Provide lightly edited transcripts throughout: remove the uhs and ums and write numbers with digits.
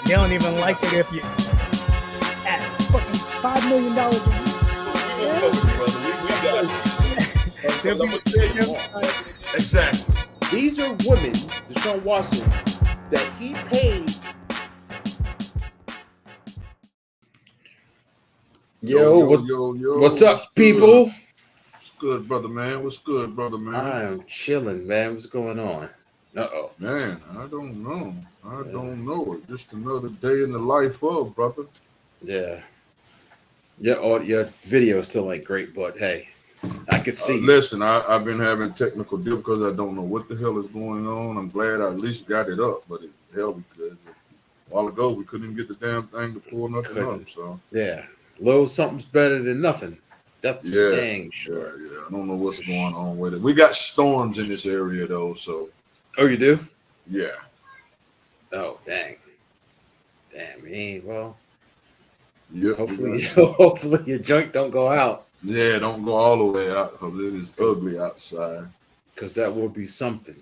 They don't even like it if you at fucking $5 million a year. We got it. I'm gonna tell you exactly. These are women, Deshaun Watson, that he paid. Yo, what's up, people? What's good, brother man? What's good, brother man? I am chilling, man. What's going on? Man, I don't know. I don't know. Just another day in the life of, brother. Yeah. Your video still ain't great, but hey, I could see. Listen, I've been having technical difficulties. I don't know what the hell is going on. I'm glad I at least got it up, but it hell because a while ago we couldn't even get the damn thing to pull nothing up. So yeah, little something's better than nothing. That's dang sure. Yeah. I don't know what's going on with it. We got storms in this area though, so. Oh, you do? Yeah. Oh, dang, man. Well, yeah. Hopefully your joint don't go out. Yeah, don't go all the way out because it is ugly outside. Because that will be something.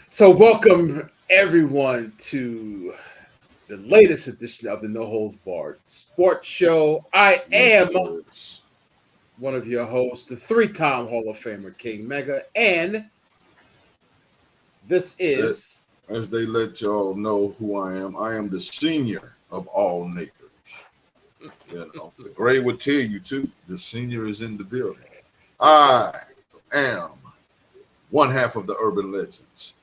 So welcome everyone to the latest edition of the No Holds Barred Sports Show. I am one of your hosts, the three-time Hall of Famer King Mega, and this is... As they let y'all know who I am the senior of all niggers. You know, the grade would tell you too. The senior is in the building. I am one half of the urban legends.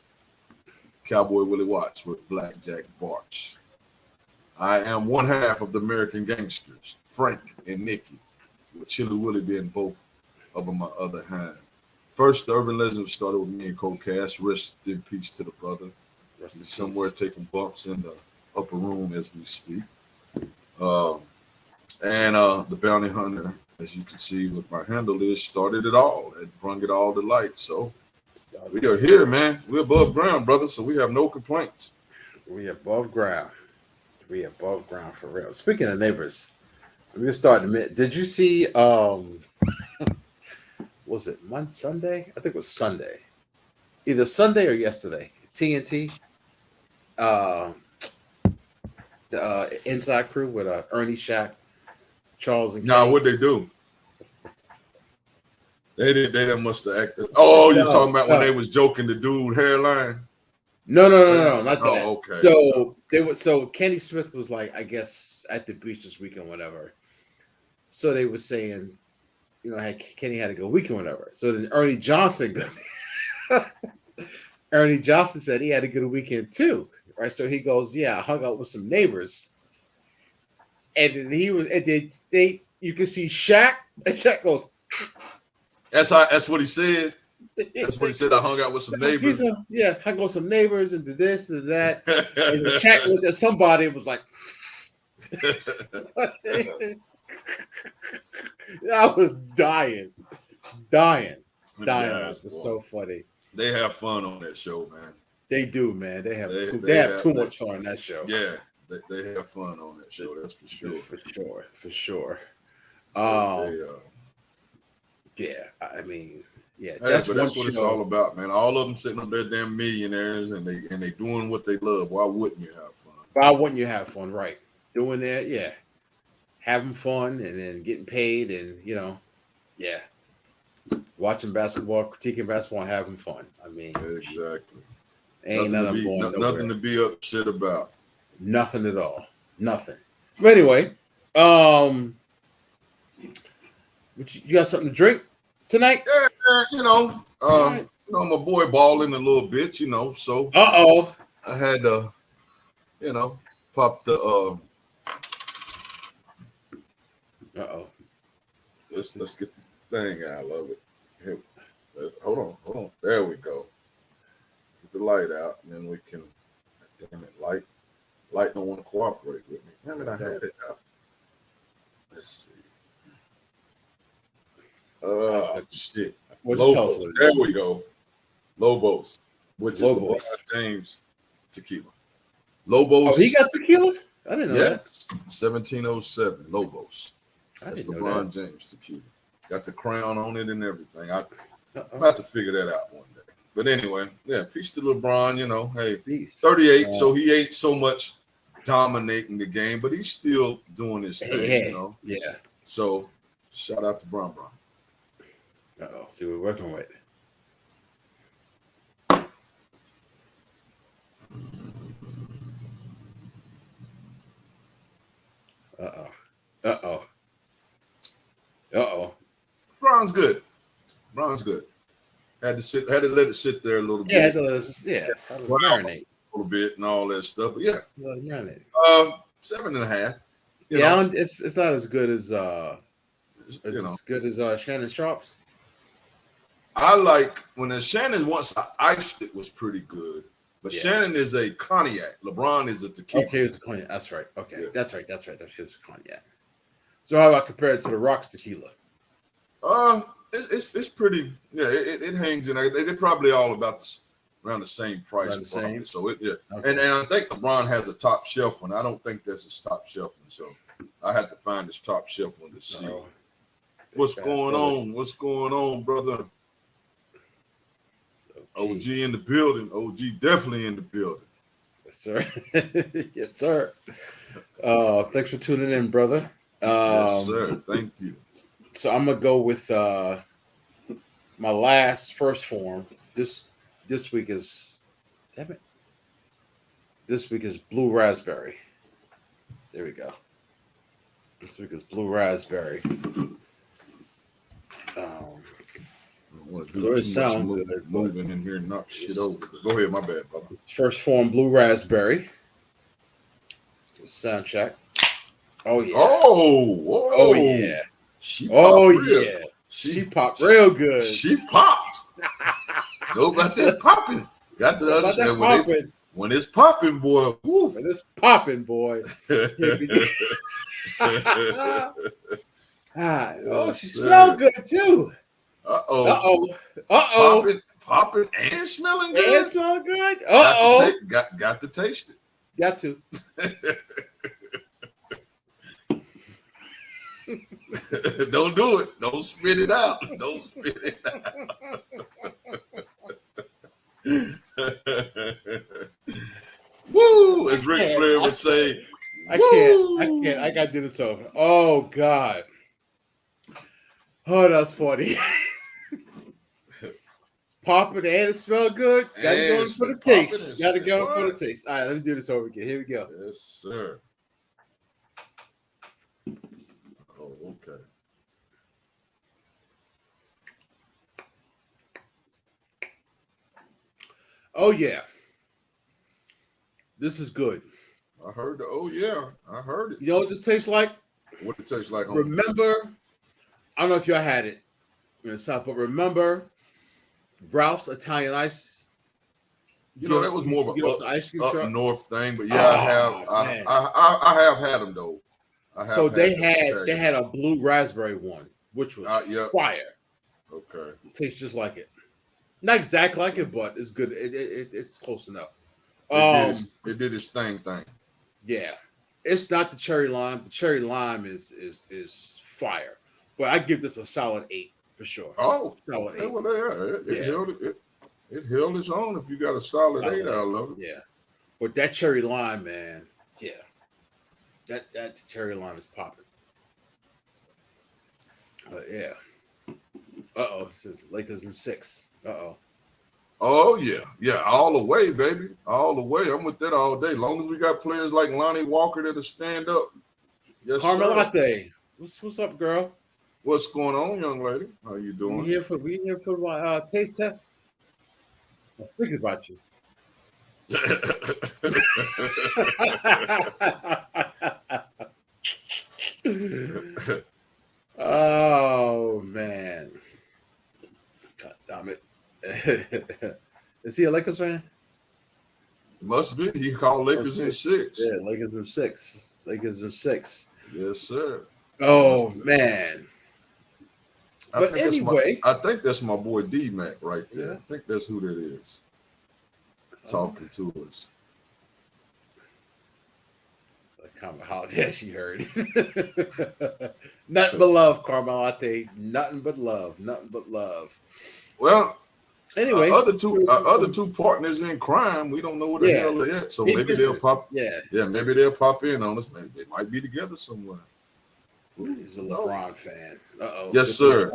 Cowboy Willie Watts with Blackjack Barch. I am one half of the American Gangsters, Frank and Nicky, with Chili Willie being both of them my other hand. First, the urban legend started with me and Cole Cass. Rest in peace to the brother. He's somewhere taking bumps in the upper room as we speak. And the bounty hunter, as you can see with my handle is, started it all and brought it all to light. So we are here, man. We're above ground, brother, so we have no complaints. We above ground for real. Speaking of neighbors, we're gonna start in a minute. Did you see was it Sunday? I think it was Sunday. Either Sunday or yesterday. TNT. The Inside Crew with Ernie, Shaq, Charles, and Kenny. What they do? They must have acted. Oh, you're talking about when they was joking the dude hairline? No, not that. Oh, okay. So Kenny Smith was like, I guess, at the beach this weekend, whatever. So they were saying, you know, Kenny had a good weekend, whatever. So then Ernie Johnson said he had a good weekend too, right? So he goes, yeah, I hung out with some neighbors, and then you can see Shaq, and Shaq goes. That's what he said. That's what he said. I hung out with some neighbors. Hung out with some neighbors and did this and that. And Shaq looked at somebody and was like, I was dying. It was so funny. They have fun on that show, man. They do, man. They have too much fun on that show. Yeah, they have fun on that show. That's for sure. For sure. Yeah, I mean, yeah. That's what it's all about, man. All of them sitting up there, damn millionaires, and they doing what they love. Why wouldn't you have fun? Why wouldn't you have fun? Right, doing that, yeah, having fun, and then getting paid, and watching basketball, critiquing basketball, and having fun. I mean, exactly. Ain't nothing to be upset about. Nothing at all. Nothing. But anyway, you got something to drink tonight? Yeah, my boy balling a little bit, so I had to, pop the Let's get the thing out. I love it. Here, hold on. There we go. Get the light out, and then we can. Damn it, light don't want to cooperate with me. Damn it, I had it out. Let's see. Shit. Lobos. There we go. Lobos, which is LeBron James tequila. Lobos. Oh, he got tequila? I didn't know that. 1707 Lobos. That's LeBron James tequila. Got the crown on it and everything. I'll have to figure that out one day. But anyway, yeah, peace to LeBron. Hey, Peace. 38, so he ain't so much dominating the game, but he's still doing his thing. Yeah. So shout out to Bron. Uh-oh. See what we're working with. Uh-oh. Bron's good. Had to let it sit there a little bit. Marinate. A little bit and all that stuff. But yeah. Marinate. 7.5. It's not as good as Shannon Sharp's. I like when Shannon once I iced it was pretty good. But Shannon is a cognac. LeBron is a tequila. Okay, it's a cognac. That's right. Okay, yeah. That's right. That's a cognac. So how about compared to the Rock's tequila? It's pretty. Yeah, it hangs in there. They're probably all about around the same price. Around the same? So Okay. And I think LeBron has a top shelf one. I don't think that's his top shelf one. So I had to find his top shelf one to see. What's going on? What's going on, brother? OG in the building. OG definitely in the building. Yes, sir. Yes, sir. Thanks for tuning in, brother. Yes, sir. Thank you. So I'm gonna go with my last first form. This week is This week is blue raspberry. There we go. This week is blue raspberry. I want to do too much moving in here and knock shit over. Go ahead, my bad, brother. First form blue raspberry. Sound check. Oh yeah. Oh yeah. She popped yeah. She popped real good. She popped. Know about that popping. Got to understand when it's popping, boy. Woo. When it's popping, boy. She smelled good too. Uh-oh. Popping and smelling good. And smelling good. Got to taste it. Got to. Don't do it. Don't spit it out. Don't spit it out. Woo! As Ric Flair would say. I can't. I gotta do this over. Oh God. Oh, that's funny. Popping and it smell good. Gotta go in for the taste. Gotta go in for the taste. All right, let me do this over again. Here we go. Yes, sir. Oh, okay. Oh yeah. This is good. I heard I heard it. You know what this tastes like? What it tastes like? Remember, I don't know if y'all had it in the South, but remember Ralph's Italian Ice? That was more of an ice cream up truck? North thing, but yeah, I have had them though. So they had a blue raspberry one, which was fire. Okay, it tastes just like it. Not exactly like it, but it's good. It's close enough. It did its thing. Yeah, it's not the cherry lime. The cherry lime is fire, but I give this a solid 8 for sure. Oh, solid 8. Well, it held its own. If you got a solid 8, I love it. Yeah, but that cherry lime, man, yeah, that cherry lime is popping. Yeah. It says Lakers in 6. Oh yeah, all the way, baby, all the way. I'm with that all day. Long as we got players like Lonnie Walker that'll stand up. Yes, Carmelate, what's up, girl? What's going on, young lady? How you doing? We here for my taste test. I'm thinking about you. Oh man! God damn it! Is he a Lakers fan? Must be. He called Lakers in 6. Yeah, Lakers in 6. Lakers in 6. Yes, sir. Oh man! But anyway, I think that's my boy D-Mac right there. I think that's who that is. Talking to us. Yeah, she heard. Nothing but love, Carmelate. Nothing but love. Nothing but love. Well, Anyway, other two partners in crime, we don't know what the hell they're at. So maybe they'll pop. Yeah, maybe they'll pop in on us. Maybe they might be together somewhere. He's a LeBron fan. Yes, sir.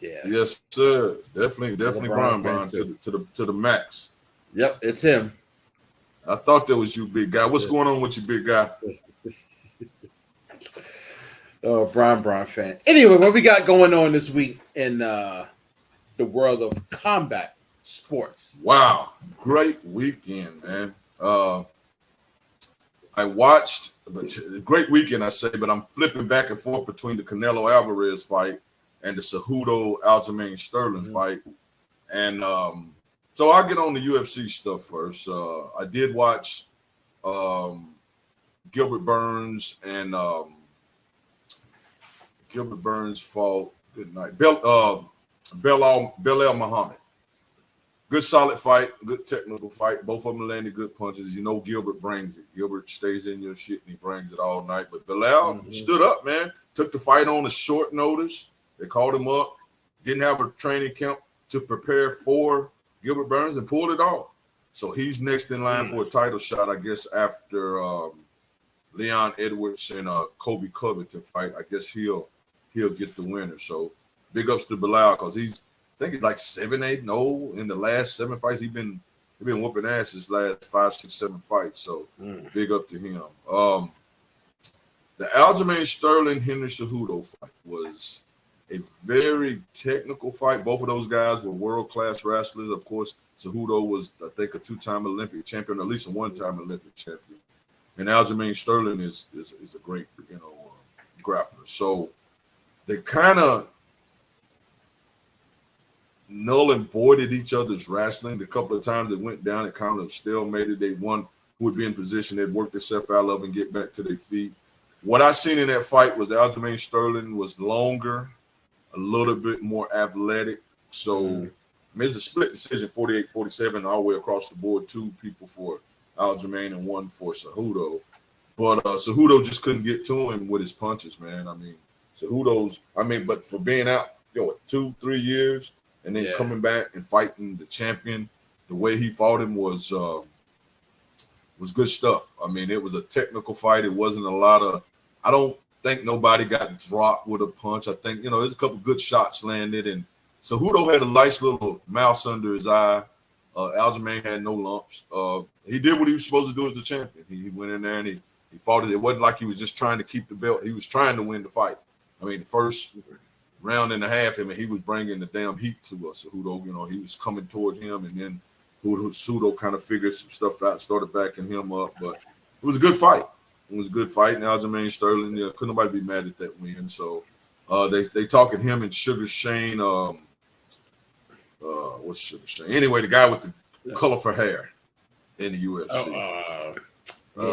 Yeah. Yes, sir. Definitely Brian to the max. Yep, it's him. I thought that was you, big guy. What's going on with you, big guy? Brian fan. Anyway, what we got going on this week in the world of combat sports? Wow, great weekend, man. I watched, great weekend, I say, but I'm flipping back and forth between the Canelo Alvarez fight and the Cejudo Aljamain Sterling fight. And so I'll get on the UFC stuff first. I did watch Gilbert Burns and Gilbert Burns fought, good night, Belal Muhammad. Good solid fight, good technical fight. Both of them landed good punches. You know Gilbert brings it. Gilbert stays in your shit and he brings it all night. But Belal stood up, man. Took the fight on a short notice. They called him up. Didn't have a training camp to prepare for Gilbert Burns and pulled it off. So he's next in line for a title shot, I guess, after Leon Edwards and Kobe Covington fight. I guess he'll get the winner. So big ups to Belal because I think he's like 7-8-0 in the last 7 fights. He's been whooping ass his last 5, 6, 7 fights. So big up to him. The Aljamain Sterling Henry Cejudo fight was a very technical fight. Both of those guys were world-class wrestlers. Of course, Cejudo was, I think, a 2-time Olympic champion, at least a 1-time Olympic champion. And Aljamain Sterling is a great, grappler. So they kind of null and voided each other's wrestling. The couple of times it went down, it kind of stalemated. They won who would be in position. They'd work themselves out of and get back to their feet. What I seen in that fight was Aljamain Sterling was longer, a little bit more athletic. So it's a split decision, 48-47, all the way across the board. 2 people for Aljamain and 1 for Cejudo. But Cejudo just couldn't get to him with his punches, man. I mean, but for being out, 2-3 years, and then coming back and fighting the champion, the way he fought him was good stuff. I mean, it was a technical fight. It wasn't a lot of. I don't think nobody got dropped with a punch. I think there's a couple good shots landed, and Cejudo had a nice little mouse under his eye. Aljamain had no lumps. He did what he was supposed to do as a champion. He went in there and he fought it. It wasn't like he was just trying to keep the belt. He was trying to win the fight. I mean, the first round and a half, he was bringing the damn heat to us. Cejudo, he was coming towards him, and then Cejudo kind of figured some stuff out, started backing him up. But it was a good fight. It was a good fight. And Aljamain Sterling, couldn't nobody be mad at that win. So they talking him and Sugar Shane. What's Sugar Shane? Anyway, the guy with the colorful hair in the UFC. I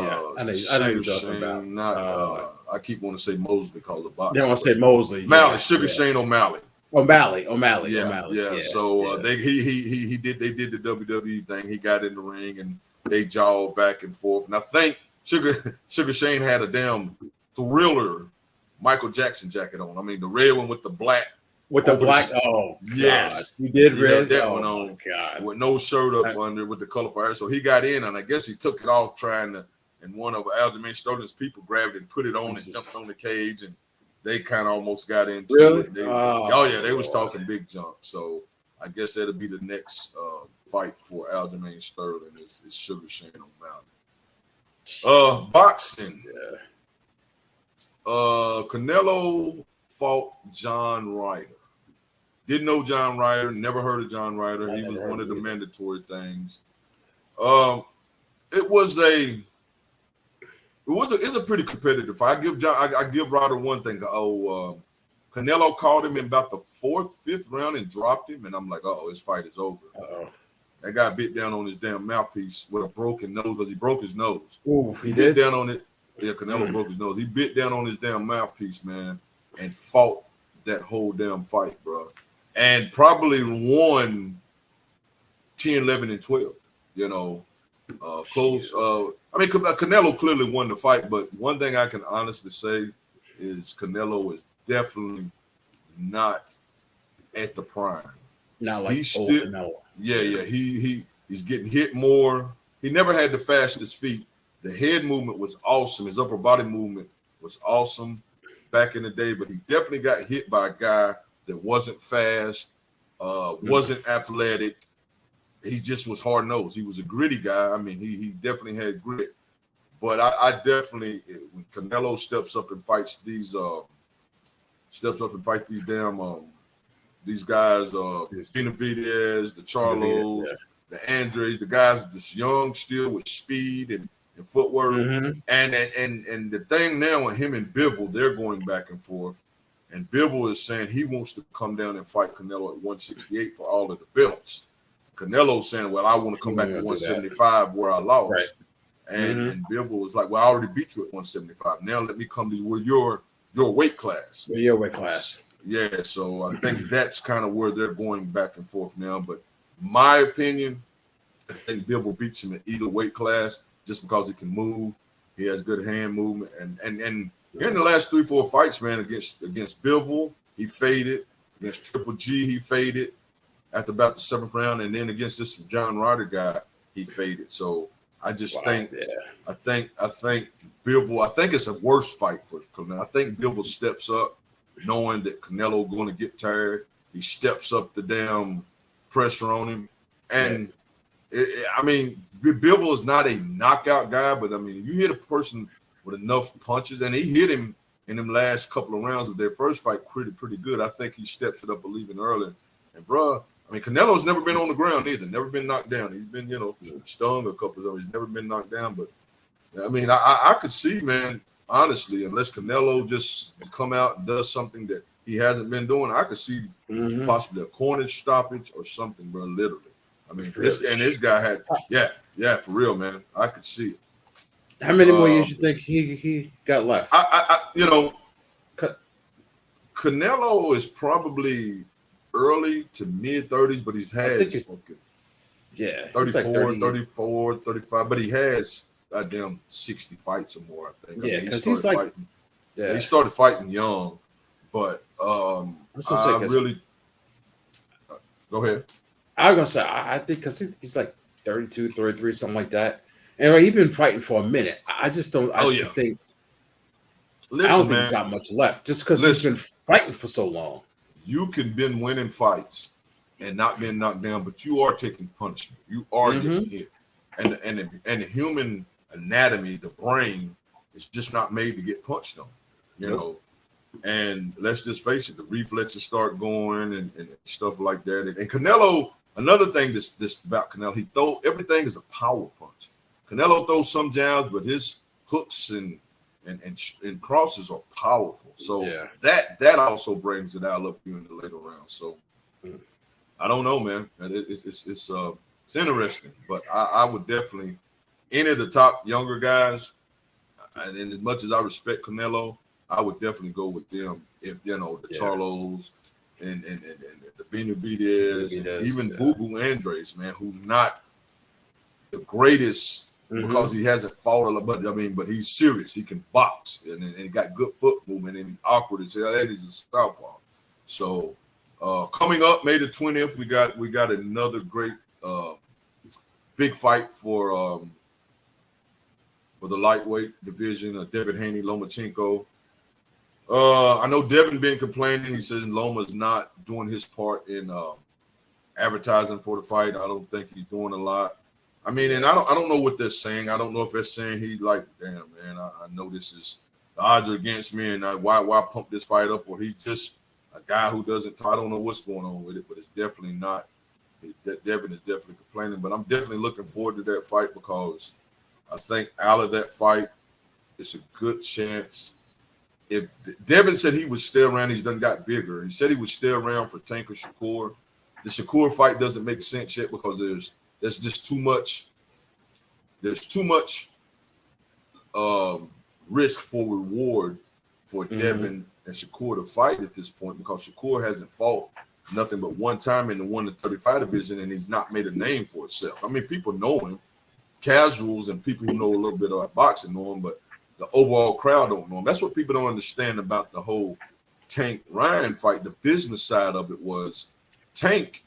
know you're talking about. I keep wanting to say Mosley, called the box. Yeah, I want to say Mosley. Malley, Sugar Shane O'Malley. O'Malley. Yeah. So they did the WWE thing. He got in the ring and they jawed back and forth. And I think Sugar Shane had a damn Thriller Michael Jackson jacket on. I mean, the red one with the black. With the black. Yes, God. He did red. That one on. God. With no shirt up under with the colorful hair. So he got in, and I guess he took it off trying to. And one of Aljamain Sterling's people grabbed it and put it on and jumped on the cage, and they kind of almost got into it. They was talking big junk. So I guess that'll be the next fight for Aljamain Sterling is Sugar Shane O'Malley. Boxing. Yeah. Canelo fought John Ryder. Didn't know John Ryder. Never heard of John Ryder. He was one of the mandatory things. It's a pretty competitive fight. I give Ryder one thing. Canelo caught him in about the 4th, 5th round and dropped him, and I'm like, his fight is over. That guy bit down on his damn mouthpiece with a broken nose because he broke his nose. Ooh, he bit down on it. Yeah, Canelo broke his nose. He bit down on his damn mouthpiece, man, and fought that whole damn fight, bro. And probably won 10, 11, and 12. Close. Canelo clearly won the fight, but one thing I can honestly say is Canelo is definitely not at the prime. Not like He's old still, Canelo. yeah. He's getting hit more. He never had the fastest feet. The head movement was awesome. His upper body movement was awesome back in the day, but he definitely got hit by a guy that wasn't fast, wasn't athletic. He just was hard nosed. He was a gritty guy. I mean, he definitely had grit. But I definitely, when Canelo steps up and fights these these guys, Benavidez, the Charlos, the Andres, the guys that's young still with speed and footwork. And the thing now with him and Bivol, they're going back and forth. And Bivol is saying he wants to come down and fight Canelo at 168 for all of the belts. Canelo's saying, well, I want to come back at 175 where I lost. Right. And Bivol was like, well, I already beat you at 175. Now let me come to you with your weight class. Your weight class. Yeah, so I think that's kind of where they're going back and forth now. But my opinion, I think Bivol beats him at either weight class just because he can move. He has good hand movement. And here in the last 3-4 fights, man, against Bivol, he faded. Against Triple G, he faded after about the 7th round. And then against this John Ryder guy, he faded. So I just think Bivol, I think it's a worse fight for Canelo. I think Bivol steps up knowing that Canelo going to get tired. He steps up the damn pressure on him. And I mean, Bivol is not a knockout guy, but I mean, you hit a person with enough punches, and he hit him in them last couple of rounds of their first fight pretty good. I think he steps it up a leaving early. And bruh, I mean, Canelo's never been on the ground either, never been knocked down. He's been, stung a couple of them. He's never been knocked down. But I mean, I could see, man, honestly, unless Canelo just come out and does something that he hasn't been doing, I could see possibly a corner stoppage or something, bro, literally. I mean, this guy had, for real, man. I could see it. How many more years you think he got left? Canelo is probably early to mid 30s, but he's had 34, 35, but he has goddamn 60 fights or more, I think. Yeah, because he's like fighting. Yeah. He started fighting young, but I really go ahead. I was gonna say I think because he's like 32, 33, something like that. And he's been fighting for a minute. I just don't. I don't think he's got much left just because he's been fighting for so long. You can been winning fights and not being knocked down, but you are taking punishment. You are getting hit, and the human anatomy, the brain, is just not made to get punched on. You know, and let's just face it, the reflexes start going and stuff like that. And Canelo, another thing this about Canelo, everything is a power punch. Canelo throws some jabs, but his hooks and crosses are powerful. So that also brings it out up here in the later rounds. So I don't know, man. It's interesting, but I would definitely, any of the top younger guys, and as much as I respect Canelo, I would definitely go with them. If the Charlos and the Benavidez and even Boo Boo Andres, man, who's not the greatest. Because he hasn't fought a lot, but he's serious. He can box and he got good foot movement and he's awkward as hell. That is a southpaw. So coming up May the 20th, we got another great big fight for the lightweight division of Devin Haney, Lomachenko. I know Devin been complaining. He says Loma's not doing his part in advertising for the fight. I don't think he's doing a lot. I mean, and I don't know what they're saying. I don't know if they're saying he's like, damn, man, I know this is the odds are against me, and why pump this fight up? Or he's just a guy who doesn't. I don't know what's going on with it, but it's definitely not. Devin is definitely complaining, but I'm definitely looking forward to that fight because I think out of that fight, it's a good chance. If Devin said he would stay around, he's done got bigger. He said he would stay around for Tank or Shakur. The Shakur fight doesn't make sense yet because there's just too much. There's too much risk for reward for Devin and Shakur to fight at this point because Shakur hasn't fought nothing but one time in the 1-35 division and he's not made a name for himself. I mean, people know him, casuals and people who know a little bit about boxing know him, but the overall crowd don't know him. That's what people don't understand about the whole Tank Ryan fight. The business side of it was Tank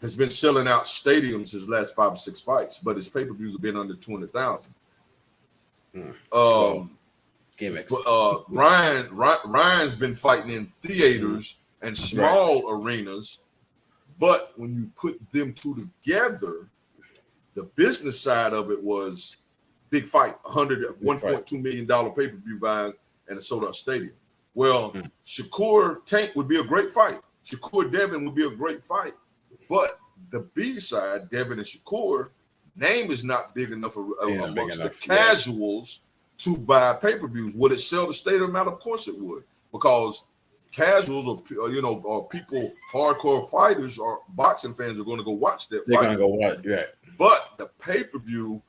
has been selling out stadiums his last 5 or 6 fights, but his pay-per-views have been under 200,000. Gimmicks. But Ryan's been fighting in theaters and small arenas, but when you put them two together, the business side of it was big fight, $1.2 million pay-per-view buys and a sold-out stadium. Well, Shakur Tank would be a great fight. Shakur Devin would be a great fight, but the B side, Devin and Shakur, name is not big enough amongst the casuals to buy pay-per-views. Would it sell the stadium out? Of course it would, because casuals or people, hardcore fighters or boxing fans are going to go watch that fight. They're going to go watch, yeah. But the pay-per-view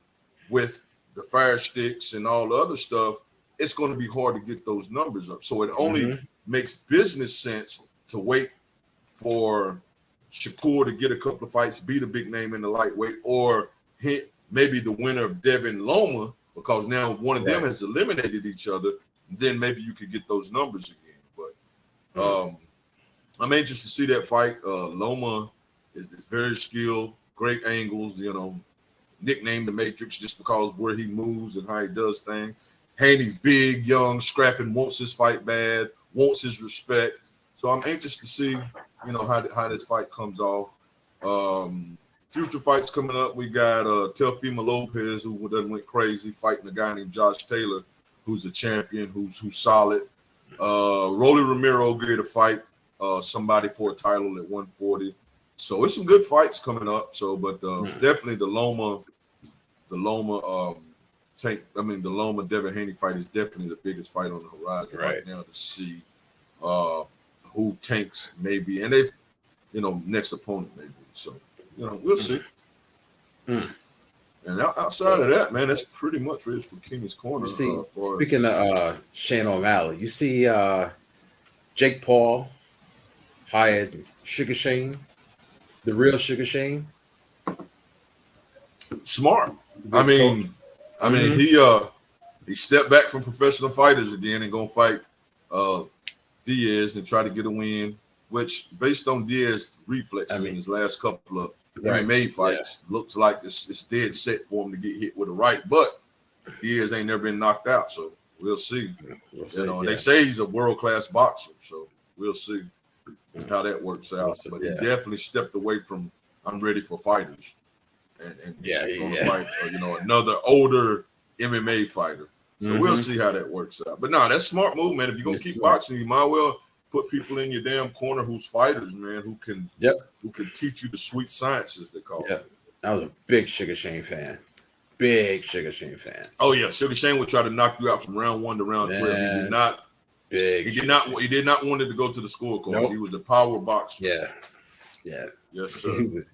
with the fire sticks and all the other stuff, it's going to be hard to get those numbers up. So it only makes business sense to wait for Shakur to get a couple of fights, beat a big name in the lightweight, or hit maybe the winner of Devin Loma, because now one of them has eliminated each other. Then maybe you could get those numbers again. But I'm anxious to see that fight. Loma is very skilled, great angles, nicknamed the Matrix just because where he moves and how he does things. Haney's big, young, scrapping, wants his fight bad, wants his respect. So I'm anxious to see, how this fight comes off. Future fights coming up. We got Teofimo Lopez, who went crazy, fighting a guy named Josh Taylor, who's a champion, who's solid. Rolly Romero get a fight somebody for a title at 140. So it's some good fights coming up. So, but definitely the Loma Devin Haney fight is definitely the biggest fight on the horizon right now to see who Tank's maybe, and they, next opponent maybe. So, we'll see. And outside of that, man, that's pretty much it for Kenny's Corner. Speaking of Shane O'Malley, you see Jake Paul hired Sugar Shane, the real Sugar Shane. Smart. I mean, he stepped back from professional fighters again and gonna fight Diaz and try to get a win, which based on Diaz's reflexes in his last couple of MMA fights, looks like it's dead set for him to get hit with a right, but Diaz ain't never been knocked out, so we'll see. They say he's a world-class boxer, so we'll see how that works out. But he definitely stepped away from I'm ready for fighters. And gonna fight, another older MMA fighter. So we'll see how that works out. But no, that's smart move, man. If you're gonna keep boxing, you might well put people in your damn corner who's fighters, man, who can teach you the sweet sciences, they call it. I was a big Sugar Shane fan. Big Sugar Shane fan. Oh yeah, Sugar Shane would try to knock you out from round 1 to round 12. He did not. He did not want it to go to the scorecard. Nope. He was a power boxer. Yeah. Yes, sir.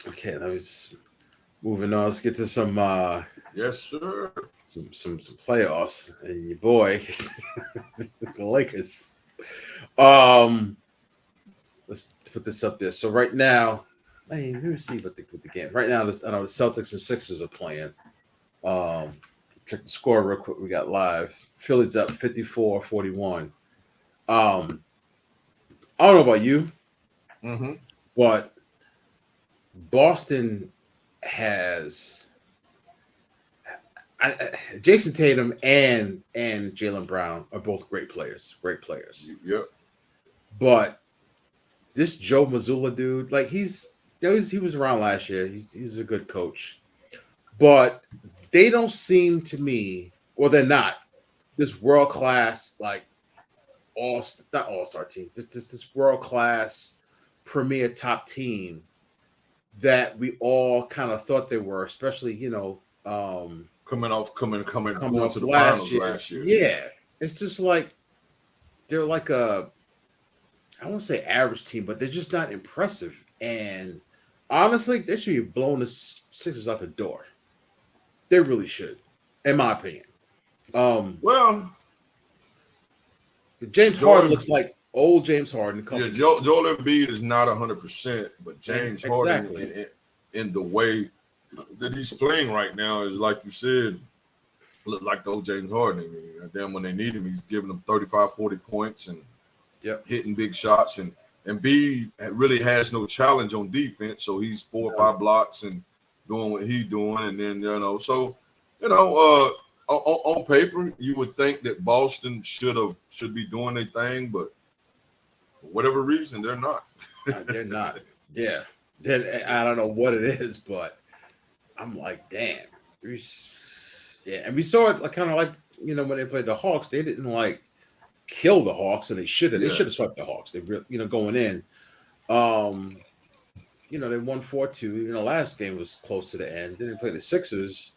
Okay, let's moving on. Let's get to some yes, sir. Some playoffs and your boy the Lakers. Let's put this up there. So right now, let me see what the game. Right now, I know the Celtics and Sixers are playing. Check the score real quick. We got live. Philly's up 54-41. I don't know about you, but Boston has Jason Tatum and Jaylen Brown are both great players. Yep. But this Joe Mazzulla dude, like he was around last year. He's a good coach, but they don't seem to me, or they're not this world class not all-star team. This world class premier top team that we all kind of thought they were, especially coming off to the finals last year. Yeah, it's just like they're like I won't say average team, but they're just not impressive. And honestly, they should be blowing the Sixers out the door. They really should, in my opinion. James Harden looks like old James Harden. Joel Embiid is not 100%, but James Harden in the way that he's playing right now is, like you said, look like the old James Harden. I mean, then when they need him, he's giving them 35, 40 points and hitting big shots. And Embiid really has no challenge on defense, so he's 4 or 5 blocks and doing what he's doing, and then so on paper you would think that Boston should be doing their thing, but for whatever reason they're not. They're not. Yeah, I don't know what it is, but I'm like, damn. Yeah, and we saw it kind of like when they played the Hawks, they didn't like kill the Hawks, and they should have. They should have swept the Hawks. They going in. They won 4-2. Even the last game was close to the end. Then they played the Sixers.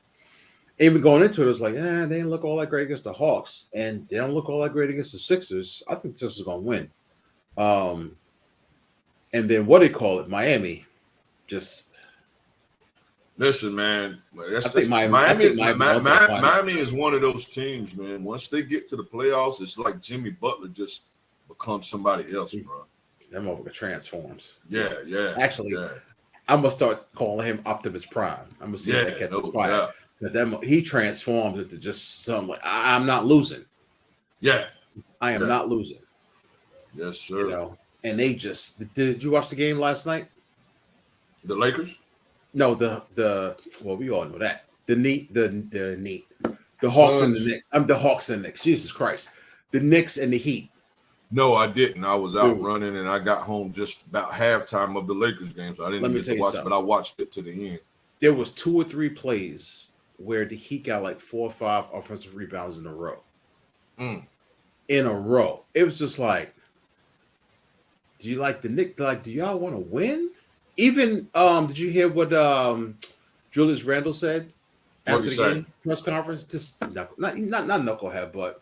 Even going into it, it was like, they didn't look all that great against the Hawks, and they don't look all that great against the Sixers. I think the Sixers are going to win. And then what do you call it? Miami, just listen, man. Miami is one of those teams, man. Once they get to the playoffs, it's like Jimmy Butler just becomes somebody else, bro. That motherfucker transforms. Yeah. Actually, I'm gonna start calling him Optimus Prime. I'm gonna see if that catches fire. But he transforms into just something like I'm not losing. Yeah, I am not losing. Yes, sir. And they just did you watch the game last night? The Lakers? No, well, we all know that. The Hawks and the Knicks. I'm the Hawks and the Knicks. Jesus Christ. The Knicks and the Heat. No, I didn't. I was out running and I got home just about halftime of the Lakers game, so I didn't get to watch it, but I watched it to the end. There was 2 or 3 plays where the Heat got like 4 or 5 offensive rebounds in a row. In a row. It was just like, do you like the Knicks? Like, do y'all want to win? Even did you hear what Julius Randle said after the game press conference? Just not knucklehead, but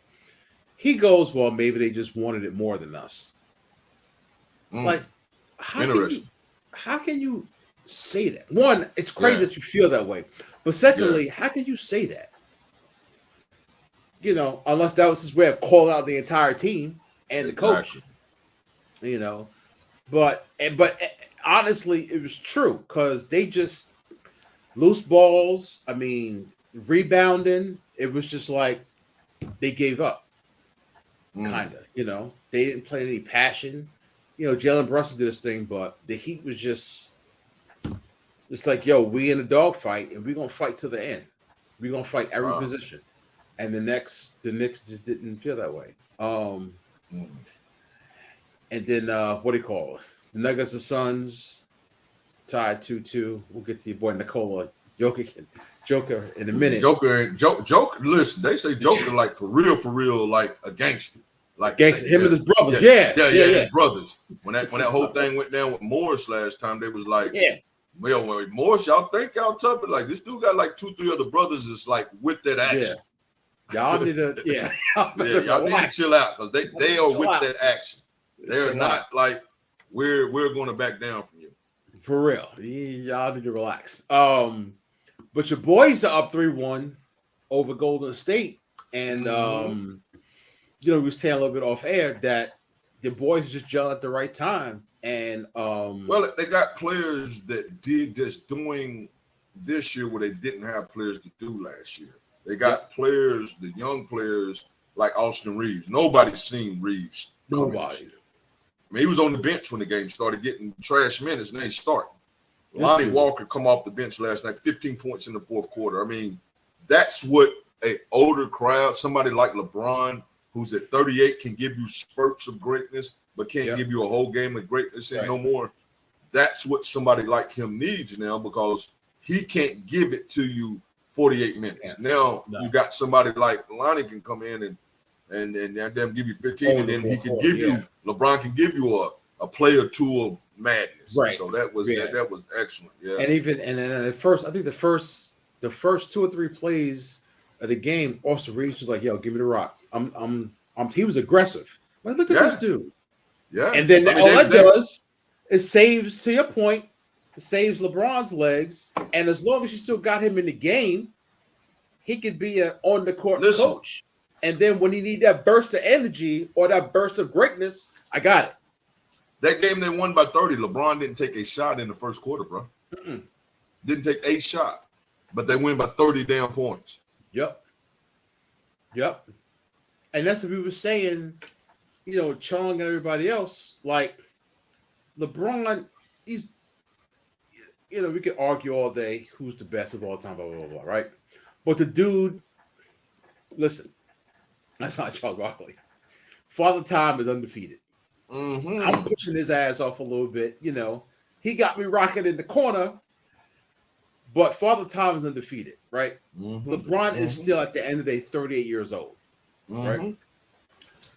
he goes, well, maybe they just wanted it more than us. Like, how can you say that? One, it's crazy that you feel that way. But secondly, how can you say that? Unless that was his way of calling out the entire team and the coach. But honestly, it was true because they just loose balls. I mean, rebounding. It was just like they gave up, kind of. They didn't play any passion. Jalen Brunson did his thing, but the Heat was just. It's like, yo, we in a dogfight, and we're gonna fight to the end. We're gonna fight every position. And the Knicks just didn't feel that way. And then what do you call it? The Nuggets and Suns tied 2-2. We'll get to your boy Nikola Joker in a minute. Joker. Listen, they say Joker like for real, like a gangster. Like gangster, him and his brothers. Yeah, his brothers. When that whole thing went down with Morris last time, they was like, well, Morris, y'all think y'all tough, but like this dude got like 2-3 other brothers that's like with that action. Y'all need to, y'all need to chill out because they are with that action. They're not like we're going to back down from you. For real, y'all need to relax. But your boys are up 3-1 over Golden State, and we was telling a little bit off air that the boys just gel at the right time. And well, they got players that did this doing this year what they didn't have players to do last year. They got players, the young players like Austin Reeves. Nobody's seen Reeves. Nobody. I mean, he was on the bench when the game started getting trash minutes, and they started. Lonnie Walker come off the bench last night, 15 points in the fourth quarter. I mean, that's what an older crowd, somebody like LeBron, who's at 38, can give you spurts of greatness, but can't give you a whole game of greatness and no more. That's what somebody like him needs now because he can't give it to you 48 minutes. Now you got somebody like Lonnie can come in and them give you 15, and then he can give you LeBron can give you a play or two of madness. Right. So that was excellent. Yeah. And then at first, I think the first 2 or 3 plays of the game, Austin Reeves was like, "Yo, give me the rock." He was aggressive. Like, look at this dude. Yeah. And then all that does is saves, to your point, it saves LeBron's legs. And as long as you still got him in the game, he could be an on the court coach. And then when he need that burst of energy or that burst of greatness, I got it. That game they won by 30. LeBron didn't take a shot in the first quarter, bro. Didn't take a shot, but they win by 30 damn points. Yep. And that's what we were saying, Chong and everybody else. Like, LeBron, he's, we could argue all day who's the best of all time, blah, blah, blah, blah, right? But the dude, listen, that's not Charles Barkley. Father Time is undefeated. I'm pushing his ass off a little bit. He got me rocking in the corner, but Father Time is undefeated, right? LeBron is still at the end of the day 38 years old, right?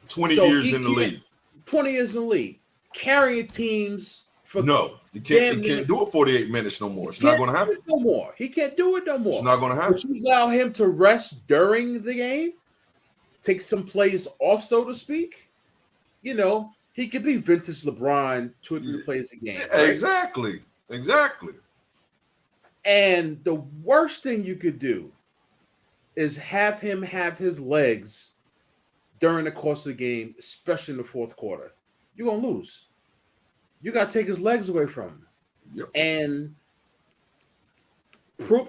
20 years in the league. 20 years in the league. Carrying teams for you can't do it 48 minutes no more. It's not going to happen. No more. He can't do it no more. It's not going to happen. But you allow him to rest during the game, take some plays off, so to speak. He could be vintage LeBron 2 or 3 plays a game. Right? Exactly. And the worst thing you could do is have him have his legs during the course of the game, especially in the fourth quarter. You're going to lose. You got to take his legs away from him. Yep. And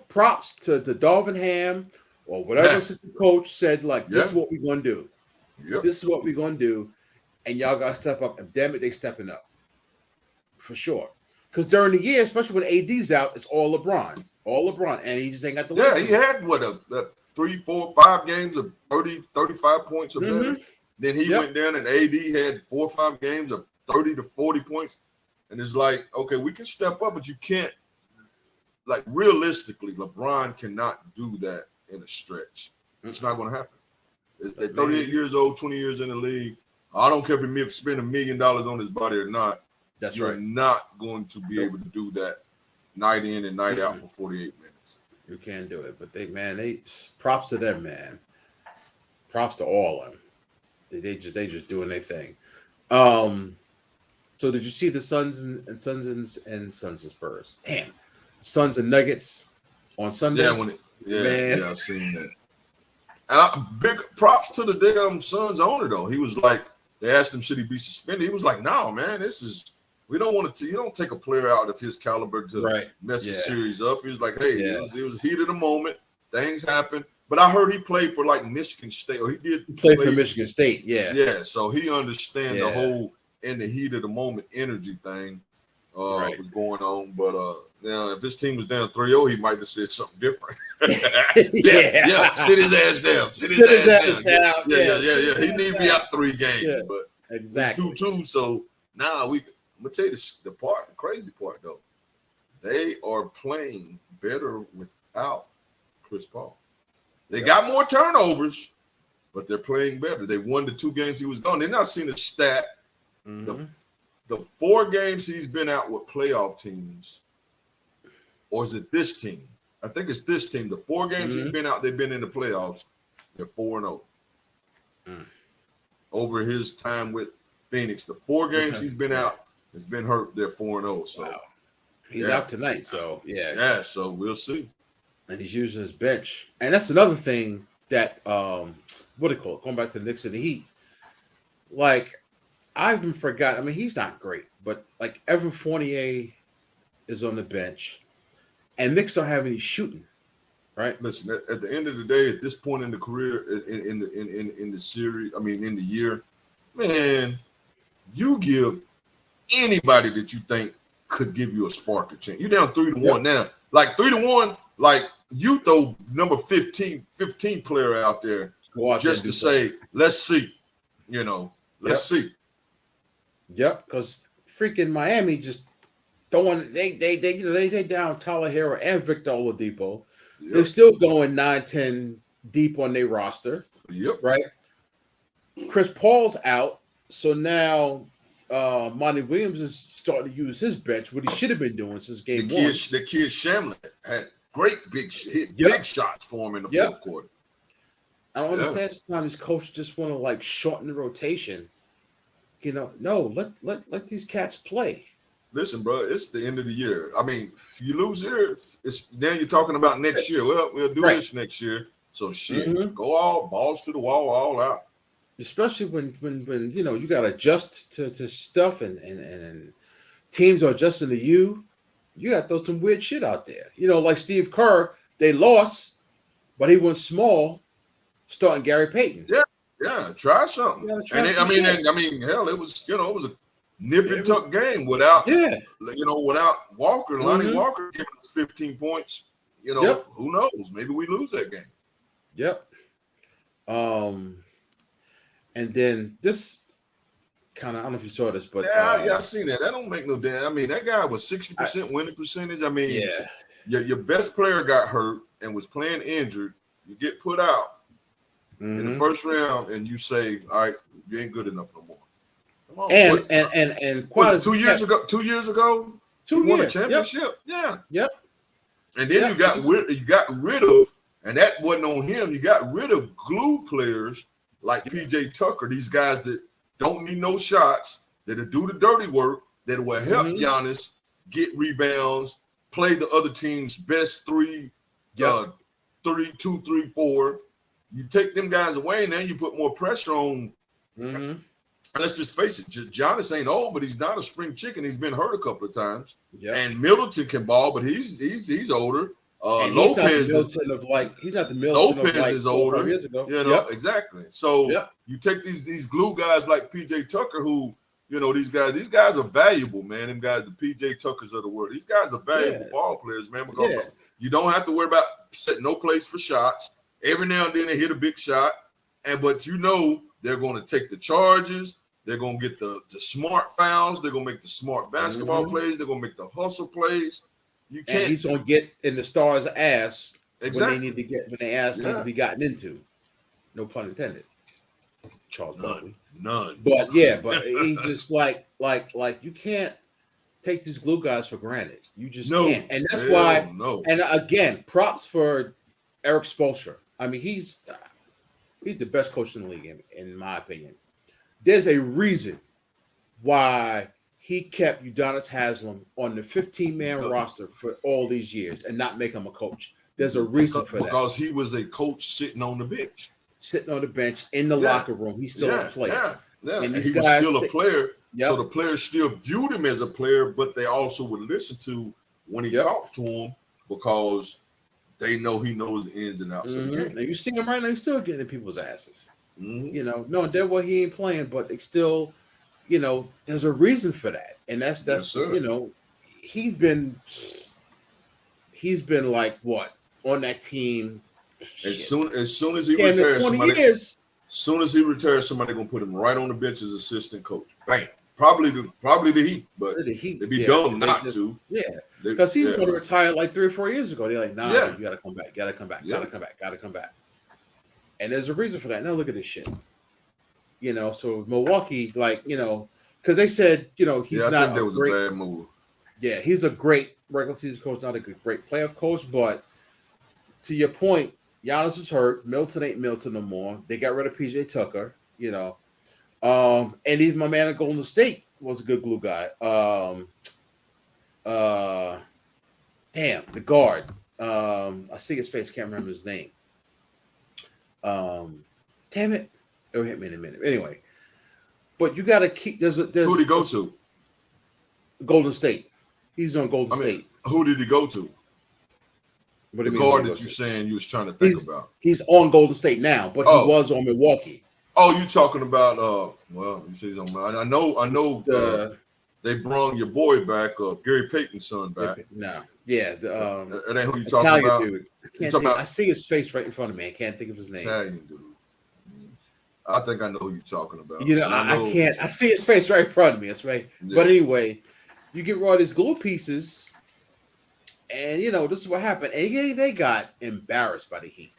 props to Darvin Ham or whatever assistant coach said, like, this is what we're going to do. Yep. This is what we're going to do. And y'all got to step up. And damn it, they stepping up. For sure. Because during the year, especially when AD's out, it's all LeBron. And he just ain't got the legs. Yeah, he had, 3, 4, 5 games of 30, 35 points or better. Then he went down and AD had 4 or 5 games of 30 to 40 points. And it's like, okay, we can step up, but you can't, like, realistically, LeBron cannot do that in a stretch. It's not going to happen. They're 38 years old, 20 years in the league. I don't care if he spent $1 million on his body or not. You're not going to be able to do that night in and night out for 48 minutes. You can't do it. But they props to them, man. Props to all of them. They just doing their thing. So did you see the Suns and Spurs? Damn. Suns and Nuggets on Sunday? Yeah, I seen that. And big props to the damn Suns owner though. He was like, they asked him should he be suspended. He was like, no, man, we don't want to. You don't take a player out of his caliber to mess the series up. He was like, hey, it was heat of the moment. Things happen. But I heard he played for like Michigan State, or he played for Michigan State. Yeah. So he understands the whole in the heat of the moment energy thing was going on. But now if his team was down 3-0, he might have said something different. Sit his ass down. Sit his ass down. Yeah. He need to be out 3 games, but exactly 2-2. So now I'm gonna tell you the crazy part though. They are playing better without Chris Paul. They got more turnovers, but they're playing better. They won the 2 games he was gone. They're not seeing the stat. The 4 games he's been out with playoff teams, or is it this team? I think it's this team. The 4 games he's been out, they've been in the playoffs. They're 4-0. Over his time with Phoenix, the 4 games he's been out has been hurt. They're 4-0. So he's out tonight. So So we'll see. And he's using his bench, and that's another thing that what do you call it? Going back to the Knicks and the Heat, like I even forgot. I mean, he's not great, but like Evan Fournier is on the bench, and Knicks don't have any shooting. Right. Listen, at the end of the day, at this point in the career, in the series, I mean, in the year, man, you give anybody that you think could give you a spark a chance. You're down 3-1 now, like 3-1. Like you throw number 15 player out there just to say, let's see, let's see. Yep, because freaking Miami just throwing they down Tyler Hero and Victor Oladipo. Yep. They're still going 9-10 deep on their roster. Yep. Right. Chris Paul's out, so now Monty Williams is starting to use his bench, what he should have been doing since game 1. The kid Shamlin had great big shots for him in the fourth quarter. I don't understand sometimes coaches just want to like shorten the rotation. No, let these cats play. Listen, bro, it's the end of the year. I mean, you lose here, then you're talking about next year. Well, we'll do this next year. So go all balls to the wall, all out. Especially when you got to adjust to stuff and teams are adjusting to you. You got to throw some weird shit out there. Like Steve Kerr, they lost, but he went small, starting Gary Payton. Yeah, try something. Hell, it was, it was a nip and tuck game without, yeah, without Walker, Lonnie Mhm. Walker giving us 15 points. Yep. Who knows? Maybe we lose that game. Yep. And then this kind of, I don't know if you saw this, but Yeah, I seen that. That don't make no damn. I mean, that guy was 60% winning percentage. I mean, yeah, your best player got hurt and was playing injured. You get put out in the Mhm. first round, and you say, "All right, you ain't good enough no more." Come on, and was quite it 2 years ago? 2 years ago, he 2 won a years. Yep. championship. Yeah, Yep. and then Yep. you got rid of, and that wasn't on him. You got rid of glue players like PJ Tucker. These guys that don't need no shots, that'll do the dirty work, that will help Mhm. Giannis get rebounds, play the other team's best three, Yep. 2, 3, 4. You take them guys away, and then you put more pressure on. Mhm. And let's just face it, Giannis ain't old, but he's not a spring chicken. He's been hurt a couple of times. Yep. And Middleton can ball, but he's older. And Lopez he's not the Middleton of like is 4 or 5 older. years ago. Yep. Exactly. So Yep. you take these glue guys like PJ Tucker, who these guys are valuable, man. Them guys, the PJ Tuckers of the world. These guys are valuable ball players, man, because you don't have to worry about setting no place for shots. Every now and then they hit a big shot, but they're going to take the charges. They're going to get the smart fouls. They're going to make the smart basketball plays. They're going to make the hustle plays. You can't. And he's going to get in the stars' ass exactly when they need to be gotten into. No pun intended. Charles Barkley. None. But he just like you can't take these glue guys for granted. You just can't. And that's why. No. And again, props for Eric Spoelstra. I mean, he's the best coach in the league, in my opinion. There's a reason why he kept Udonis Haslem on the 15-man roster for all these years and not make him a coach. There's a reason for that. Because he was a coach sitting on the bench. Sitting on the bench in the locker room. He's still a player. Yeah. And he was still a player. Yep. So the players still viewed him as a player, but they also would listen to when he talked to him because they know he knows the ins and outs of the game. Now you see him right now, he's still getting in people's asses. Mm-hmm. No, that way he ain't playing, but they still, there's a reason for that. And that's he's been like what on that team. As soon as he retires, somebody gonna put him right on the bench as assistant coach. Bam. Probably the Heat, but they'd be dumb not to. Yeah, because he was going to retire like 3 or 4 years ago. They're like, nah, you gotta come back, gotta come back. And there's a reason for that. Now look at this shit. So Milwaukee, because they said, he's not. I think that was a bad move. Yeah, he's a great regular season coach, not a great playoff coach. But to your point, Giannis was hurt. Milton ain't Milton no more. They got rid of PJ Tucker. And even my man at Golden State was a good glue guy. The guard. I see his face, can't remember his name. Damn it. It'll hit me in a minute. Anyway. But you gotta keep who did he go to? Golden State. He's on Golden State. Who did he go to? What the guard that you're saying you was trying to think about. He's on Golden State now, but he was on Milwaukee. Oh, you talking about you say he's on. I know they brung your boy back, Gary Payton's son back. No. Yeah. That ain't who you talking about. Dude. I see his face right in front of me. I can't think of his name. Italian dude. I think I know who you're talking about. I can't. I see his face right in front of me. That's right. Yeah. But anyway, you get all these glue pieces, and this is what happened. And they got embarrassed by the Heat.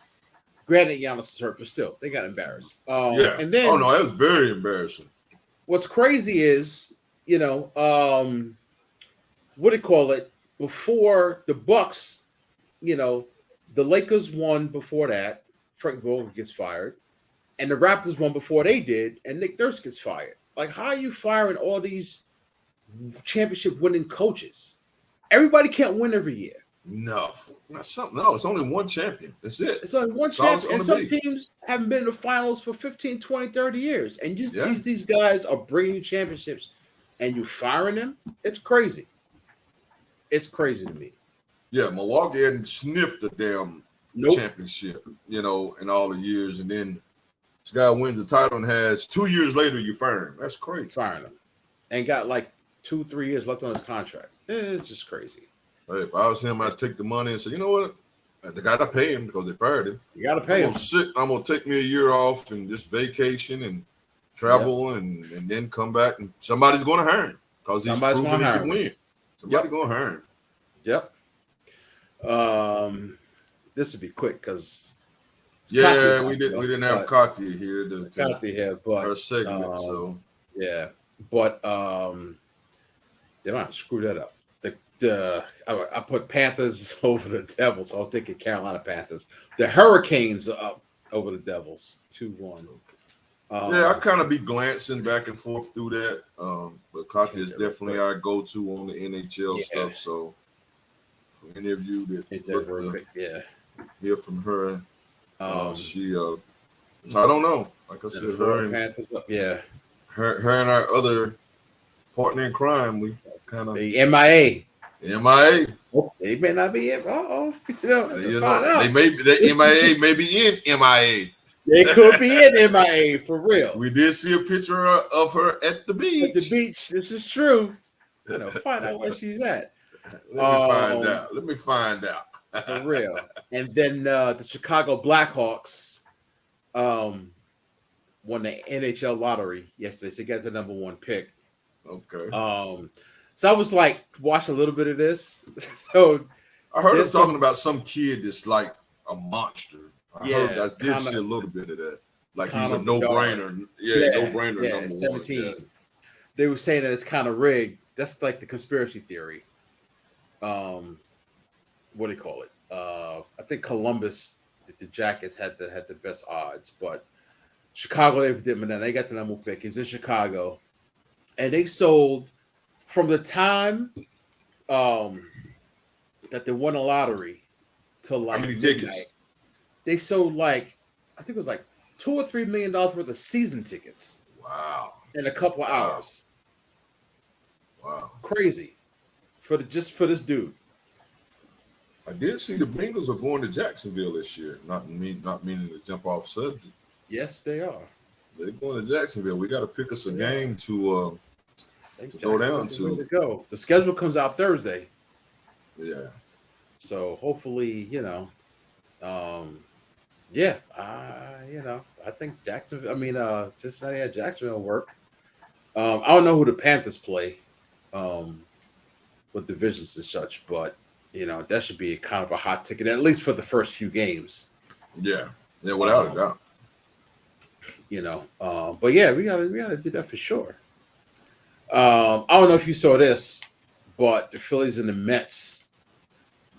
Granted, Giannis is hurt, but still, they got embarrassed. And then, that was very embarrassing. What's crazy is, what do you call it? Before the Bucks, the Lakers won before that. Frank Vogel gets fired. And the Raptors won before they did, and Nick Nurse gets fired. Like, how are you firing all these championship-winning coaches? Everybody can't win every year. No, it's only one champion. That's it. It's only one champion. And some teams haven't been in the finals for 15, 20, 30 years. And these guys are bringing you championships, and you firing them? It's crazy. It's crazy to me. Yeah, Milwaukee hadn't sniffed the damn championship, in all the years, and then this guy wins the title and has 2 years later you fire him. That's crazy. Firing him. and got like 2-3 years left on his contract. It's just crazy. Hey, if I was him, I'd take the money and say, you know what? They got to pay him because they fired him. You got to pay him. I'm gonna take me a year off and just vacation and travel and then come back and somebody's gonna hire him because he's proven he can win. Somebody's gonna hire him. Yep. This would be quick because we didn't have Katya here but her segment. So yeah, but they might screw that up. I put Panthers over the Devils. So I'll take it Carolina Panthers. The Hurricanes are up over the Devils 2-1. I kind of be glancing back and forth through that. But Katya is definitely our go-to on the NHL stuff. So for any of you that hear from her, she I don't know. Like I said, her and Panthers up, her and our other partner in crime, we kind of the MIA. Oh, they may not be in. They may the MIA may be in MIA. They could be in MIA for real. We did see a picture of her at the beach. At the beach, this is true. Find out where she's at. Let me find out. For real. And then the Chicago Blackhawks won the NHL lottery yesterday. So they got the number 1 pick. Okay. So I was like, watch a little bit of this. So I heard him talking about some kid that's like a monster. I did see a little bit of that. Like he's a no-brainer. No-brainer number 17. 1. Yeah. They were saying that it's kind of rigged. That's like the conspiracy theory. What do you call it? I think Columbus, the Jackets had the best odds, but Chicago, they got the number 1 pick. He's in Chicago, and they sold from the time that they won a lottery to like how many tickets? They sold like I think it was like $2 or $3 million worth of season tickets. Wow! In a couple of hours. Wow! Crazy for this dude. I did see the Bengals are going to Jacksonville this year. Not meaning to jump off subject. Yes, they are. They're going to Jacksonville. We got to pick us a game to go down to. The schedule comes out Thursday. Yeah. So hopefully, I think Jacksonville. I mean, Cincinnati at Jacksonville work. I don't know who the Panthers play, with divisions and such, but that should be kind of a hot ticket, at least for the first few games. Yeah, without a doubt. But yeah, we gotta do that for sure. I don't know if you saw this, but the Phillies and the Mets,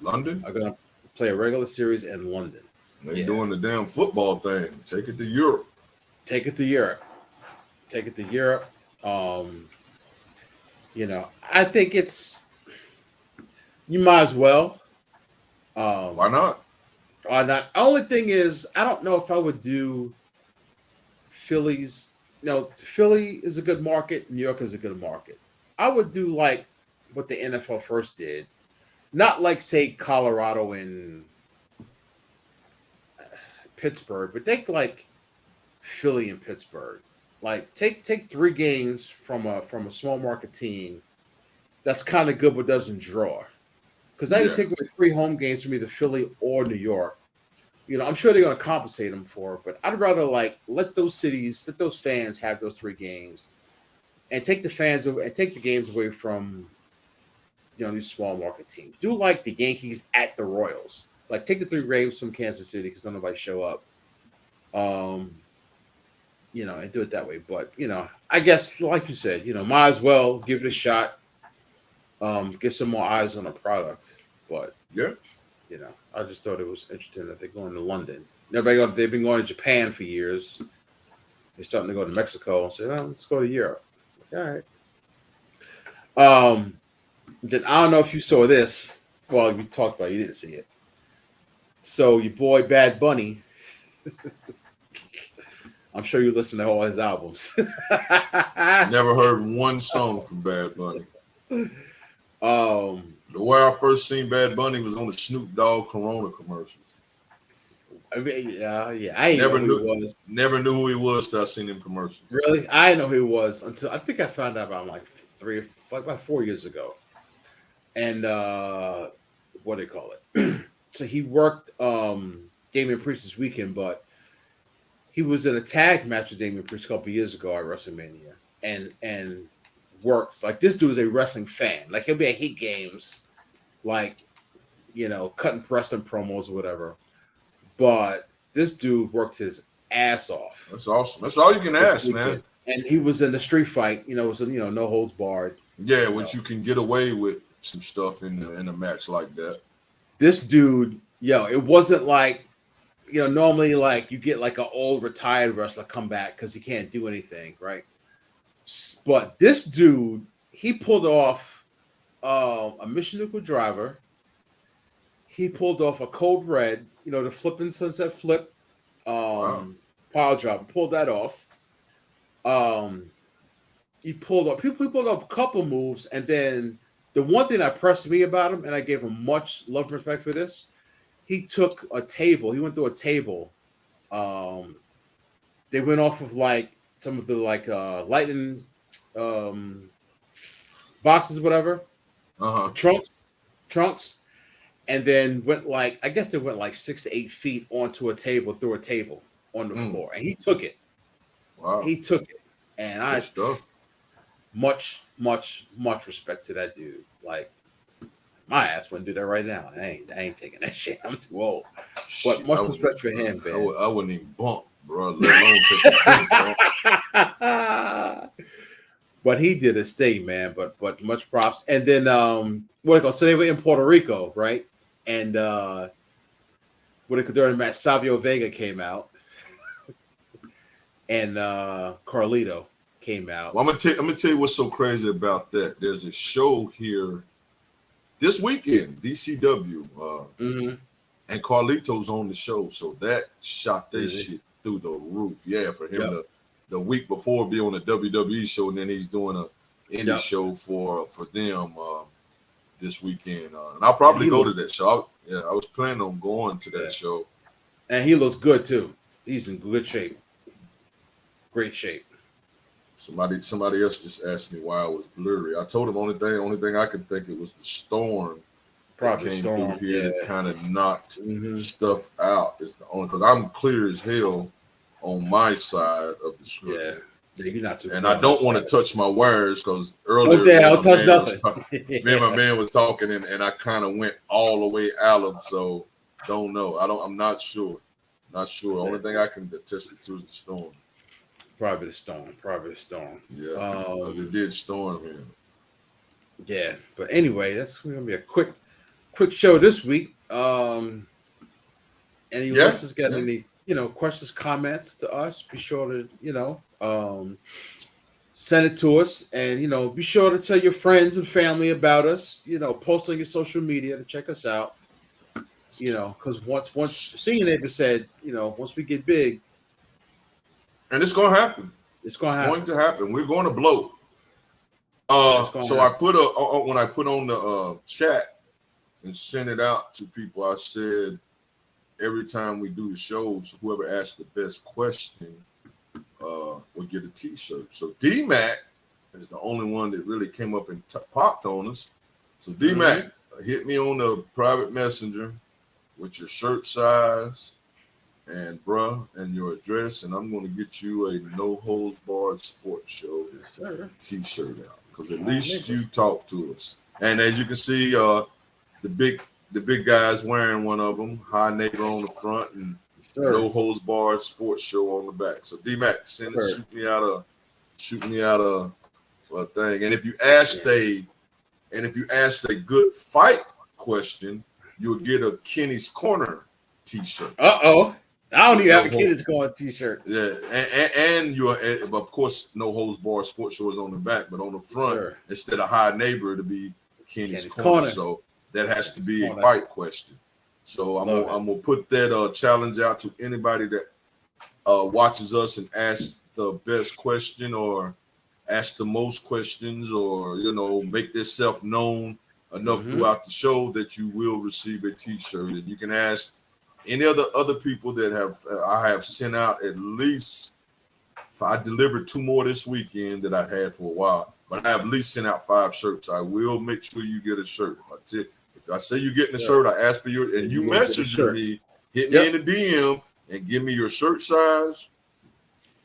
London, are gonna play a regular series in London. They're doing the damn football thing. Take it to Europe. I think you might as well. Why not? Why not? Only thing is, I don't know if I would do Phillies. Philly is a good market. New York is a good market. I would do like what the NFL first did. Not like, say, Colorado and Pittsburgh, but take like Philly and Pittsburgh. Like take 3 games from a small market team that's kind of good but doesn't draw. Because now you take away 3 home games from either Philly or New York. I'm sure they're going to compensate them for it, but I'd rather let those fans have those 3 games, and take the games away from these small market teams. Do like the Yankees at the Royals. Like take the 3 games from Kansas City because nobody show up. And do it that way. But I guess like you said, might as well give it a shot. Get some more eyes on the product. But I just thought it was interesting that they're going to London. They've been going to Japan for years. They're starting to go to Mexico and say, let's go to Europe. All right. Then I don't know if you saw this. Well, we talked about it. You didn't see it. So your boy Bad Bunny, I'm sure you listen to all his albums. Never heard one song from Bad Bunny. The way I first seen Bad Bunny was on the Snoop Dogg Corona commercials. I mean, I never knew who he was. Never knew who he was till I seen him commercials. Really? I didn't know who he was until I think I found out about him like about 4 years ago, and what do they call it? So he worked Damian Priest this weekend, but he was in a tag match with Damian Priest a couple years ago at WrestleMania, and works like this dude is a wrestling fan. Like he'll be at Heat games, like cutting wrestling promos or whatever. But this dude worked his ass off. That's awesome. That's all you can ask, weekend. man. And he was in the street fight. It was no holds barred. Yeah, which you can get away with some stuff in a match like that. This dude, it wasn't like, normally like you get like an old retired wrestler come back because he can't do anything, right? But this dude, he pulled off a Mission Nuclear Driver. He pulled off a Code Red, the flipping sunset flip, pile driver. Pulled that off. He pulled off a couple moves, and then the one thing that impressed me about him, and I gave him much love and respect for this, he took a table. He went through a table. They went off of like some of the like lightning boxes, whatever, trunks, and then went like, I guess they went like 6 to 8 feet onto a table, through a table on the floor, and he took it. Wow, he took it, and good stuff. Much respect to that dude. Like, my ass wouldn't do that right now. I ain't taking that shit. I'm too old. But much respect for him, man. I wouldn't even bump, bro. Let alone take a big bump. But he did his thing, man. But much props. And then so they were in Puerto Rico, right? And during the match, Savio Vega came out, and Carlito came out. Well, I'm gonna tell you what's so crazy about that. There's a show here this weekend, DCW, and Carlito's on the show, so that shot this shit through the roof. Yeah, for him to the week before be on a WWE show, and then he's doing a indie show for them this weekend. And I'll probably go to that show. I was planning on going to that show. And he looks good too. He's in good shape. Great shape. Somebody else just asked me why I was blurry. I told him only thing I could think it was the storm Probably that came storm, through here that kind of knocked stuff out. It's the only because I'm clear as hell on my side of the screen. Yeah, you're not too. And I don't want to touch my wires because earlier me and my man was talking and I kind of went all the way out of, so don't know. I'm not sure. Only thing I can attest it to is the storm. Probably the storm. Yeah, because it did storm here. Yeah, but anyway, that's gonna be a quick show this week. Anyone else has got any questions, comments to us? Be sure to send it to us, and be sure to tell your friends and family about us. Post on your social media to check us out. Because once Senior Neighbor said, once we get big. And it's going to happen. It's going to happen. We're going to blow. So I put when I put on the chat and sent it out to people, I said every time we do the shows, whoever asks the best question will get a T-shirt. So D-Mac is the only one that really came up and popped on us. So D-Mac, hit me on the private messenger with your shirt size and your address, and I'm going to get you a No Holds Barred Sports Show T-shirt out because at least you talk to us. And as you can see, the big guy's wearing one of them. High Neighbor on the front and No Holds Barred Sports Show on the back. So D-Mac, shoot me out a thing. And if you asked a good fight question, you'll get a Kenny's Corner T-shirt. I don't even have a Kenny's Corner T-shirt. Yeah, and you're, of course, No Holds Barred Sports Show is on the back, but on the front, instead of High Neighbor, it'll be Kenny's Corner. So that has to be a fight question. So I'm gonna put that challenge out to anybody that watches us and asks the best question or ask the most questions or make themselves known enough throughout the show that you will receive a T-shirt. And you can ask any other people that I have sent out at least. I delivered 2 more this weekend that I had for a while, but but I have at least sent out 5 shirts. I will make sure you get a shirt. If I say you're getting a shirt, I ask for your, and you message me, hit me in the DM, and give me your shirt size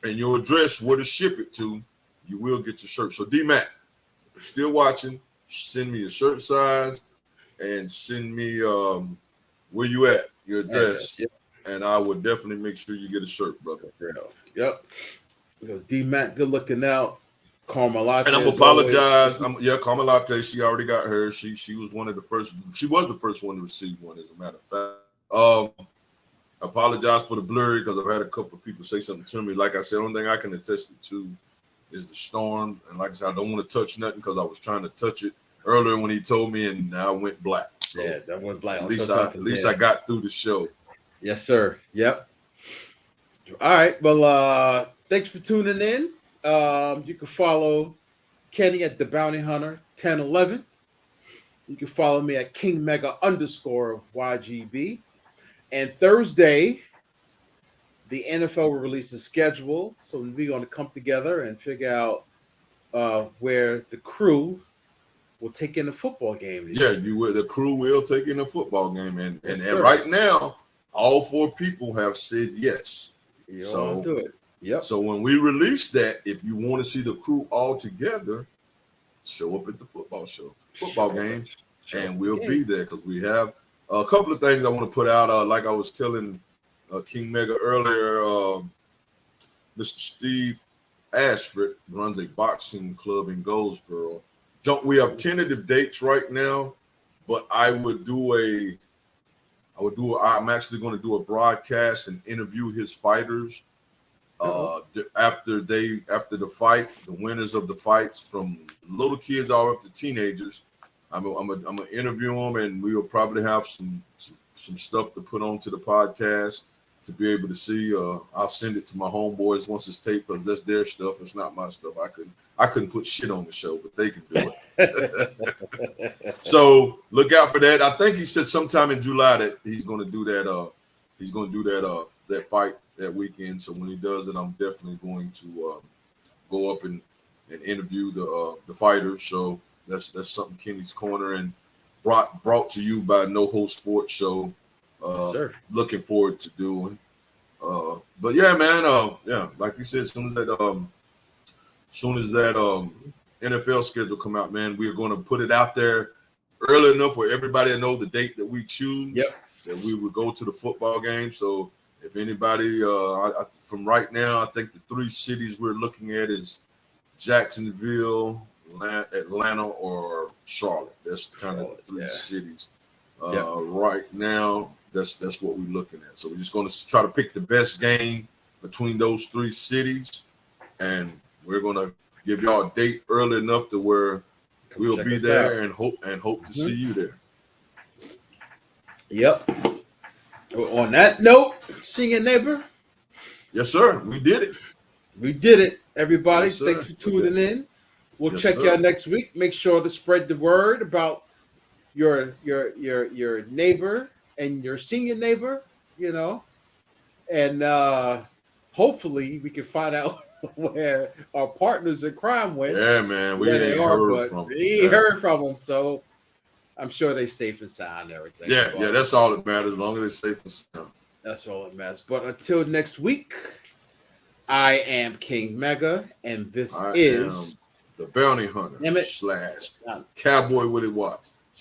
and your address where to ship it to. You will get your shirt. So D-Mac, if you're still watching, send me your shirt size and send me where you at, your address, and I will definitely make sure you get a shirt, brother. Yep. D-Mac, good looking out. Carmelate. And I'm gonna apologize. Carmelate, she already got hers. She was one of the first. She was the first one to receive one, as a matter of fact. Apologize for the blurry because I've had a couple of people say something to me. Like I said, the only thing I can attest it to is the storms. And like I said, I don't want to touch nothing because I was trying to touch it earlier when he told me, and now I went black. So that went black. At least I got through the show. Yes, sir. Yep. All right. Well, thanks for tuning in. You can follow Kenny at The Bounty Hunter 1011. You can follow me at King Mega _YGB. And Thursday, the NFL will release a schedule. So we're going to come together and figure out where the crew will take in a football game. Yeah, the crew will take in a football game. And right now, all 4 people have said yes. So do it. Yep. So when we release that, if you want to see the crew all together, show up at the football game, and we'll be there because we have a couple of things I want to put out. Like I was telling King Mega earlier, Mr. Steve Ashford runs a boxing club in Goldsboro. We have tentative dates right now, but I'm actually going to do a broadcast and interview his fighters. After the fight, the winners of the fights, from little kids all up to teenagers, I'm gonna interview them, and we will probably have some stuff to put onto the podcast to be able to see. I'll send it to my homeboys once it's taped because that's their stuff. It's not my stuff. I couldn't put shit on the show, but they can do it. So look out for that. I think he said sometime in July that he's going to do that. He's going to do that fight that weekend. So when he does it, I'm definitely going to go up and interview the fighters. So that's something Kenny's Corner and brought to you by No Host Sports Show. Looking forward to doing. But yeah, man. Like you said, as soon as that NFL schedule come out, man, we are going to put it out there early enough for everybody to know the date that we choose. Yep. That we would go to the football game. So if anybody from right now, I think the 3 cities we're looking at is Jacksonville, Atlanta, or Charlotte. That's kind of the 3 cities right now. That's what we're looking at. So we're just going to try to pick the best game between those 3 cities, and we're going to give y'all a date early enough to where we'll be there and hope to see you there. Yep. On that note, singing neighbor. Yes, sir. We did it. Everybody. Yes, thanks for tuning in. We'll check y'all next week. Make sure to spread the word about your neighbor and your senior neighbor, and hopefully we can find out where our partners in crime went. Yeah, man. We ain't heard from them. So I'm sure they're safe and sound and everything. Yeah, that's all that matters. As long as they're safe and sound. That's all that matters. But until next week, I am King Mega, and this is The Bounty Hunter / Cowboy Willie Watts /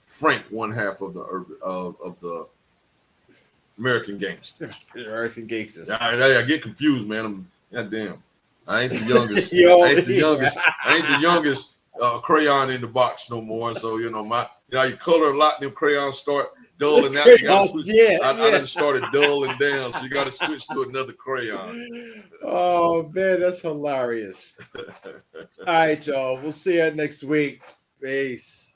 Frank, one half of the American Gangsters. American Gangsters. I get confused, man. Goddamn. I ain't the youngest. I ain't the youngest crayon in the box no more. So you color a lot, and them crayons start dulling out. You gotta switch. I done started dulling down, so you got to switch to another crayon. Oh man, that's hilarious. All right, y'all. We'll see you next week. Peace.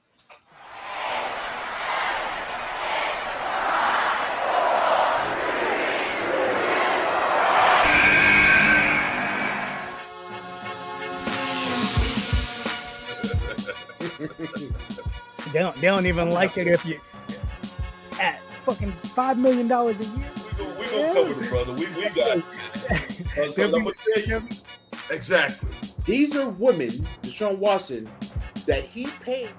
They don't even like it if you at fucking $5 million a year. We gonna cover the brother. We got it. I'm gonna tell you exactly. These are women, Deshaun Watson, that he paid